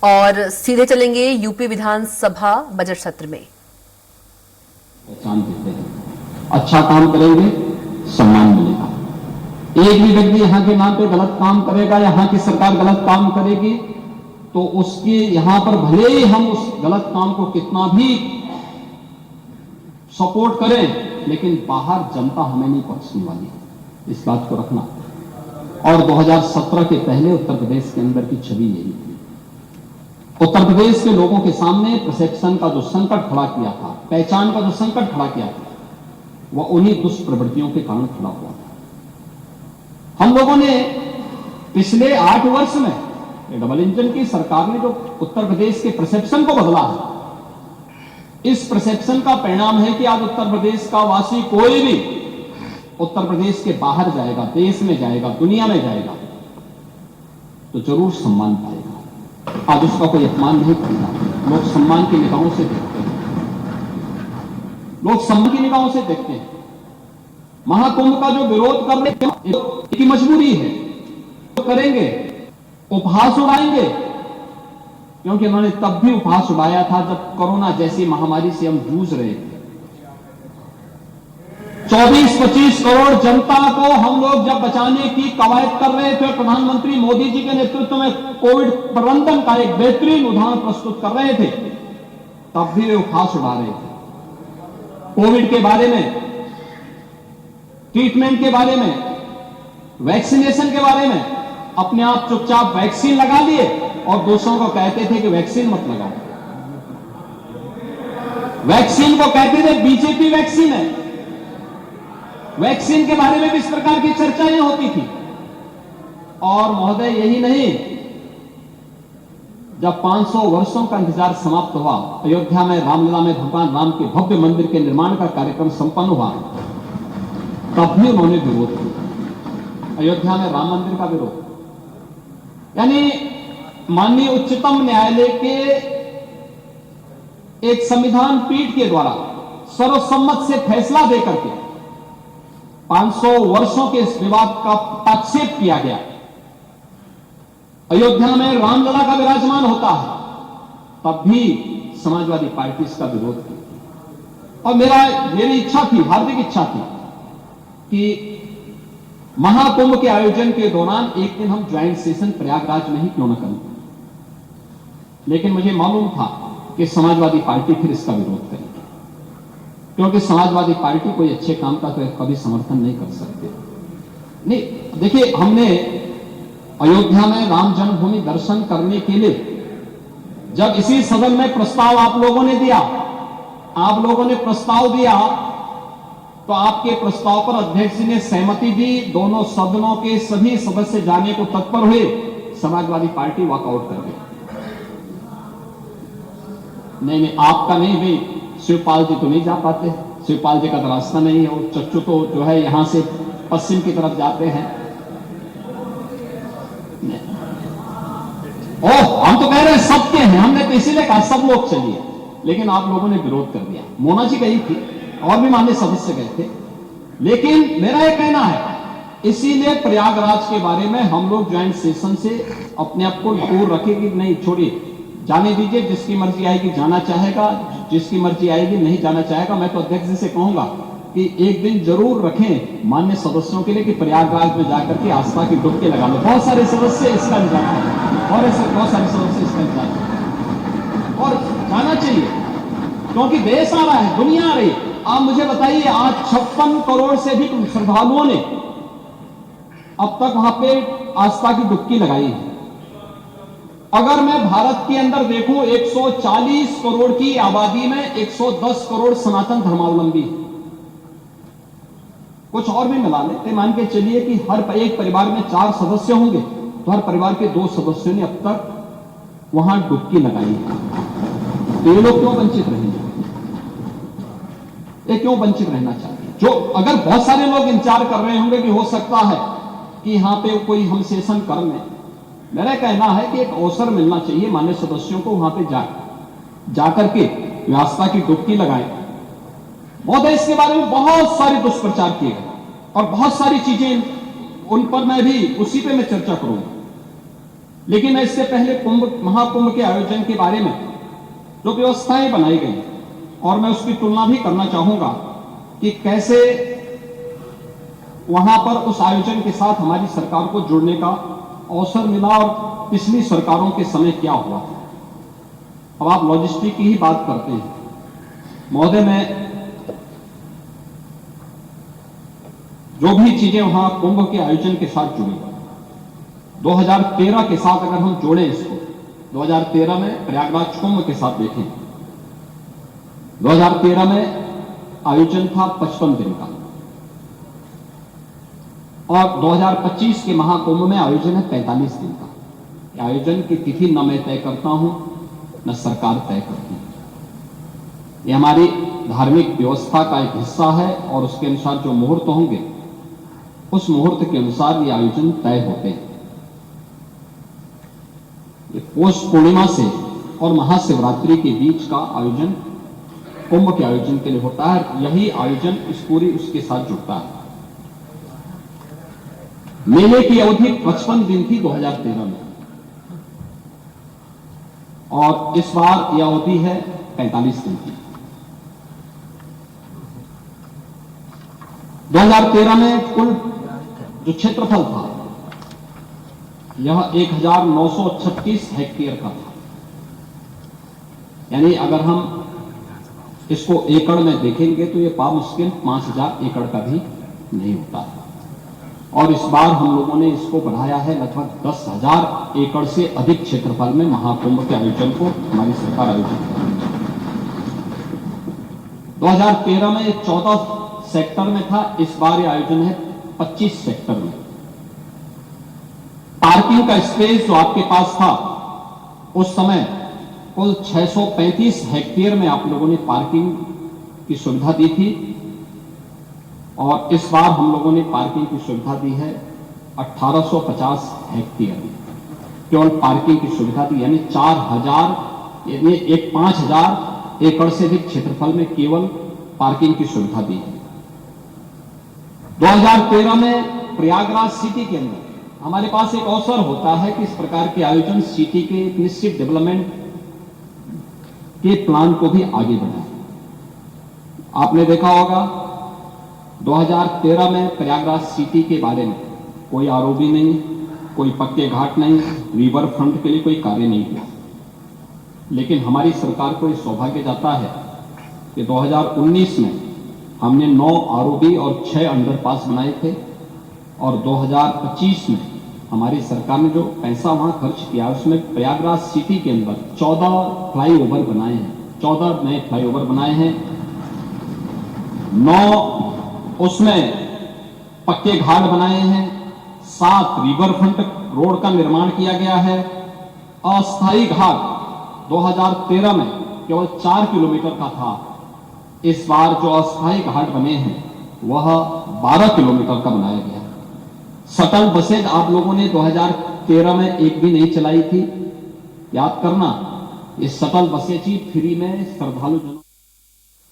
और सीधे चलेंगे यूपी विधानसभा बजट सत्र में। पहचान देते हैं, अच्छा काम करेंगे सम्मान मिलेगा। एक भी व्यक्ति यहां के नाम पे गलत काम करेगा, यहां की सरकार गलत काम करेगी तो उसके यहां पर भले ही हम उस गलत काम को कितना भी सपोर्ट करें, लेकिन बाहर जनता हमें नहीं पहुंचने वाली, इस बात को रखना। और 2017 के पहले उत्तर प्रदेश के अंदर की छवि यही थी। उत्तर प्रदेश के लोगों के सामने परसेप्शन का जो संकट खड़ा किया था, पहचान का जो संकट खड़ा किया था, वह उन्हीं दुष्प्रवृत्तियों के कारण खड़ा हुआ था। हम लोगों ने पिछले 8 वर्ष में डबल इंजन की सरकार ने जो उत्तर प्रदेश के परसेप्शन को बदला है, इस परसेप्शन का परिणाम है कि आज उत्तर प्रदेश का वासी कोई भी उत्तर प्रदेश के बाहर जाएगा, देश में जाएगा, दुनिया में जाएगा तो जरूर सम्मान पाएगा। आज उसका कोई अपमान नहीं करता। लोग सम्मान की निगाहों से देखते हैं, लोग सम्मान की निगाहों से देखते हैं। महाकुंभ का जो विरोध कर रहे हैं की मजबूरी है, तो करेंगे, उपहास उड़ाएंगे, क्योंकि उन्होंने तब भी उपहास उड़ाया था जब कोरोना जैसी महामारी से हम जूझ रहे थे। 24-25 करोड़ जनता को हम लोग जब बचाने की कवायद कर रहे थे, प्रधानमंत्री मोदी जी के नेतृत्व में कोविड प्रबंधन का एक बेहतरीन उदाहरण प्रस्तुत कर रहे थे, तब भी वे उपहास उड़ा रहे थे। कोविड के बारे में, ट्रीटमेंट के बारे में, वैक्सीनेशन के बारे में अपने आप चुपचाप वैक्सीन लगा लिए और दूसरों को कहते थे कि वैक्सीन मत लगाओ। वैक्सीन को कहते थे बीजेपी वैक्सीन है। वैक्सीन के बारे में भी इस प्रकार की चर्चाएं होती थी। और महोदय यही नहीं, जब 500 वर्षों का इंतजार समाप्त हुआ, अयोध्या में रामलला में भगवान राम के भव्य मंदिर के निर्माण का कार्यक्रम संपन्न हुआ, तब भी उन्होंने विरोध किया। अयोध्या में राम मंदिर का विरोध, यानी माननीय उच्चतम न्यायालय के एक संविधान पीठ के द्वारा सर्वसम्मत से फैसला देकर के 500 वर्षों के इस विवाद का हस्तक्षेप किया गया। अयोध्या में रामलला का विराजमान होता है, तब भी समाजवादी पार्टी इसका विरोध की। और मेरी इच्छा थी, हार्दिक इच्छा थी कि महाकुंभ के आयोजन के दौरान एक दिन हम ज्वाइंट सेशन प्रयागराज में ही क्यों न करें, लेकिन मुझे मालूम था कि समाजवादी पार्टी फिर इसका विरोध करेगी, क्योंकि समाजवादी पार्टी कोई अच्छे काम का तो कभी समर्थन नहीं कर सकते। नहीं, देखिए, हमने अयोध्या में राम जन्मभूमि दर्शन करने के लिए जब इसी सदन में प्रस्ताव आप लोगों ने दिया, आप लोगों ने प्रस्ताव दिया, तो आपके प्रस्ताव पर अध्यक्ष जी ने सहमति दी, दोनों सदनों के सभी सदस्य जाने को तत्पर हुए, समाजवादी पार्टी वॉकआउट कर गई। नहीं, आपका नहीं भाई, शिवपाल जी तो नहीं जा पाते, शिवपाल जी का तो रास्ता नहीं है, वो चच्चू तो जो है यहां से पश्चिम की तरफ जाते हैं। ओह, हम तो कह रहे हैं सबके हैं, हमने तो इसीलिए कहा सब लोग चलिए, लेकिन आप लोगों ने विरोध कर दिया। मोना जी गई थी और भी माननीय सदस्य गए थे, लेकिन मेरा यह कहना है, इसीलिए प्रयागराज के बारे में हम लोग ज्वाइंट सेशन से अपने आप को दूर रखेंगे। नहीं, छोड़िए, जाने दीजिए, जिसकी मर्जी आएगी जाना चाहेगा, जिसकी मर्जी आएगी नहीं जाना चाहेगा। मैं तो अध्यक्ष जी से कहूंगा कि एक दिन जरूर रखें मान्य सदस्यों के लिए कि प्रयागराज में जाकर के आस्था की डुबकी लगा लो। बहुत सारे सदस्य इसका इंतजार करें और ऐसे बहुत सारे सदस्य इसका इंतजार करें और जाना चाहिए, क्योंकि देश आ रहा है, दुनिया आ रही है। आप मुझे बताइए, आज 56 करोड़ से भी श्रद्धालुओं ने अब तक वहां पे आस्था की डुबकी लगाई है। अगर मैं भारत के अंदर देखूं, 140 करोड़ की आबादी में 110 करोड़ सनातन धर्मावलंबी है। कुछ और भी मिला लेते, मान के चलिए कि हर एक परिवार में 4 सदस्य होंगे, तो हर परिवार के 2 सदस्यों ने अब तक वहां डुबकी लगाई है। तो ये लोग क्यों वंचित रहेंगे? ये क्यों वंचित रहना चाहते हैं? जो अगर बहुत सारे लोग इंतजार कर रहे होंगे कि हो सकता है कि यहां पे कोई हम सेशन कर लें, मेरा कहना है कि एक अवसर मिलना चाहिए मान्य सदस्यों को, वहां पे जाकर के व्यवस्था की डुबकी लगाएं। बहुत है, इसके बारे में बहुत सारे दुष्प्रचार किए गए और बहुत सारी चीजें उन पर मैं भी उसी पे मैं चर्चा करूंगा। लेकिन मैं इससे पहले महाकुंभ के आयोजन के बारे में जो व्यवस्थाएं बनाई गई और मैं उसकी तुलना भी करना चाहूंगा कि कैसे वहां पर उस आयोजन के साथ हमारी सरकार को जुड़ने का अवसर मिला और पिछली सरकारों के समय क्या हुआ था। अब आप लॉजिस्टिक की ही बात करते हैं महोदय, मैं जो भी चीजें वहां कुंभ के आयोजन के साथ जुड़ी 2013 के साथ अगर हम जोड़ें इसको 2013 में प्रयागराज कुंभ के साथ देखें, 2013 में आयोजन था 55 दिन का और 2025 के महाकुंभ में आयोजन है 45 दिन का। आयोजन की तिथि न मैं तय करता हूं न सरकार तय करती है, ये हमारी धार्मिक व्यवस्था का एक हिस्सा है और उसके अनुसार जो मुहूर्त होंगे उस मुहूर्त के अनुसार ये आयोजन तय होते हैं। पौष पूर्णिमा से और महाशिवरात्रि के बीच का आयोजन कुंभ के आयोजन के लिए होता है। यही आयोजन इस पूरी उसके साथ जुड़ता है। मेले की अवधि 55 दिन थी 2013 में और इस बार यह अवधि है 45 दिन की। 2013 में कुल जो क्षेत्रफल था यह 1936 हेक्टेयर का था, यानी अगर हम इसको एकड़ में देखेंगे तो यह मुश्किल 5000 एकड़ का भी नहीं होता है। और इस बार हम लोगों ने इसको बढ़ाया है लगभग 10,000 एकड़ से अधिक क्षेत्रफल में महाकुंभ के आयोजन को हमारी सरकार आयोजित कर रही है। 2013 में 14 सेक्टर में था, इस बार यह आयोजन है 25 सेक्टर में। पार्किंग का स्पेस जो आपके पास था उस समय कुल 635 हेक्टेयर में आप लोगों ने पार्किंग की सुविधा दी थी और इस बार हम लोगों ने पार्किंग की सुविधा दी है 1850 हेक्टेयर में, केवल पार्किंग की सुविधा दी, यानी 5000 एकड़ से अधिक क्षेत्रफल में केवल पार्किंग की सुविधा दी है। 2013 में प्रयागराज सिटी के अंदर हमारे पास एक अवसर होता है कि इस प्रकार के आयोजन सिटी के एक निश्चित डेवलपमेंट के प्लान को भी आगे बढ़ाएं। आपने देखा होगा 2013 में प्रयागराज सिटी के बारे में कोई आरओबी नहीं, कोई पक्के घाट नहीं, रिवर फ्रंट के लिए कोई कार्य नहीं हुआ। लेकिन हमारी सरकार को यह सौभाग्य जाता है कि 2019 में हमने 9 आरओबी और 6 अंडरपास बनाए थे और 2025 में हमारी सरकार ने जो पैसा वहां खर्च किया उसमें प्रयागराज सिटी के अंदर 14 फ्लाईओवर बनाए हैं, 14 नए फ्लाईओवर बनाए हैं, 9 उसमें पक्के घाट बनाए हैं, 7 रिवर फ्रंट रोड का निर्माण किया गया है। अस्थायी घाट 2013 में केवल 4 किलोमीटर का था, इस बार जो अस्थायी घाट बने हैं वह 12 किलोमीटर का बनाया गया। शटल बसेज आप लोगों ने 2013 में एक भी नहीं चलाई थी, याद करना, ये शटल बसेज ही फ्री में श्रद्धालु